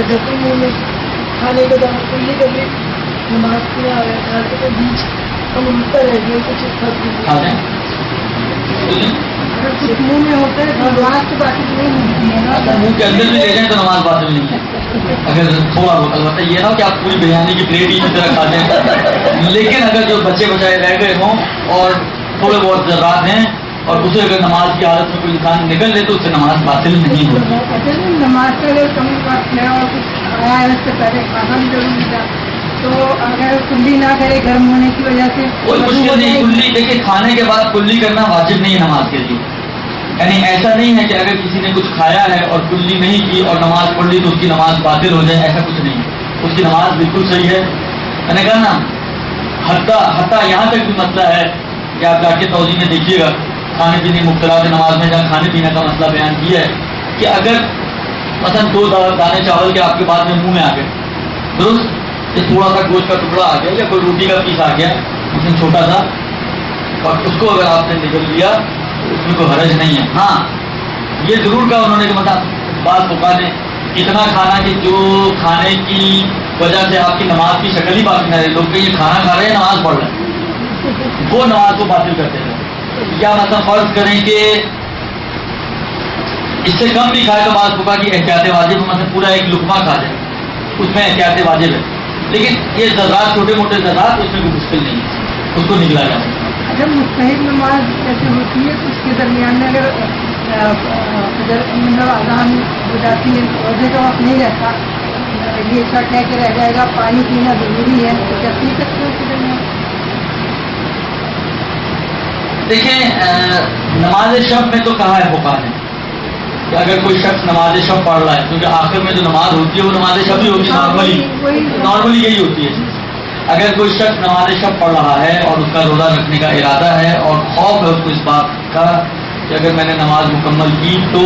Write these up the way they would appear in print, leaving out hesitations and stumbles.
جیسے منہ میں کھانے کے بعد کلی کبھی نماز پڑھا ہے تو بیچ ہم اٹھتا رہ گیا کچھ کھاتے ہیں اگر کچھ منہ میں ہوتا ہے تو نماز تو باقی نہیں ملتی ہے نا. منہ کے اندر بھی لے جائیں تو نماز باطل نہیں ہے اگر تھوڑا بہت. البتہ یہ نہ کہ آپ پوری بریانی کی پلیٹ ہی کی طرح کھاتے ہیں. لیکن اگر جو بچے بچائے رہ گئے ہوں اور تھوڑے بہت ذرات ہیں اور اسے اگر نماز کی حالت میں کوئی انسان نکل لے تو اس سے نماز باطل نہیں ہوتی. نماز کے لیے کم وقت ہے اور کچھ آیا ہے اس سے پہلے کھانا بھی ضروری تھا تو اگر کلی نہ کرے گرم ہونے کی وجہ سے کوئی مشکل نہیں. کلی دیکھیے کھانے کے بعد کلی کرنا واجب نہیں ہے نماز کے لیے. یعنی ایسا نہیں ہے کہ اگر کسی نے کچھ کھایا ہے اور کلی نہیں کی اور نماز پڑھ لی تو اس کی نماز باطل ہو جائے, ایسا کچھ نہیں ہے. اس کی نماز بالکل صحیح ہے. میں نے کہا نا حتیٰ یہاں تک بھی مسئلہ ہے کہ آپ جا کے توضیح میں دیکھیے گا کھانے پینے مبتلا کے نماز میں جہاں کھانے پینے کا مسئلہ بیان کیا ہے کہ اگر مثلا 2 دانے چاول کے آپ کے بعد میں منہ میں آ گئے, درست, کہ تھوڑا سا گوشت کا ٹکڑا آ گیا یا کوئی روٹی کا پیس آ گیا اس میں چھوٹا سا, اور اس کو اگر آپ نے نگل لیا تو اس میں کوئی حرج نہیں ہے. ہاں یہ ضرور کہا انہوں نے کہ مطلب بعض فقہا نے اتنا کھانا کہ جو کھانے کی وجہ سے آپ کی نماز کی شکل ہی باقی نہ رہے. لوگ کہ یہ کھانا کھا رہے ہیں نماز پڑھ رہے ہیں, وہ نماز کو باطل کرتے ہیں. یا مطلب فرض کریں کہ اس سے کم بھی کھائے تو بعض فقہا کی احتیاط واجب, مطلب پورا ایک لقمہ کھا جائے اس میں احتیاط واجب ہے. لیکن یہ ذرات چھوٹے موٹے ذرات اس میں کوئی مشکل نہیں ہے, اس کو نکلا جا سکتا. اگر مستحب نماز جیسے ہوتی ہے تو اس کے درمیان میں اگر اذان ہو جاتی ہے روزے کا وقت نہیں رہتا, یہ شک ہے کہ رہ جائے گا پانی پینا ضروری ہے تو کیا پی سکتے ہیں اس کے درمیان؟ دیکھیں نماز شب میں تو کہا ہے فقہا نے کہ اگر کوئی شخص نماز شب پڑھ رہا ہے, کیونکہ آخر میں جو نماز ہوتی ہے وہ نماز شب ہی ہوتی ہے, نارملی یہی ہوتی ہے. اگر کوئی شخص نماز شب پڑھ رہا ہے اور اس کا روزہ رکھنے کا ارادہ ہے اور خوف ہے اس کو اس بات کا کہ اگر میں نے نماز مکمل کی تو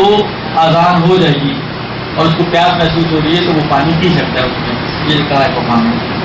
اذان ہو جائے گی اور اس کو پیاس محسوس ہو رہی ہے تو وہ پانی پی سکتا ہے اس میں, یہ کہا ہے فقہا نے.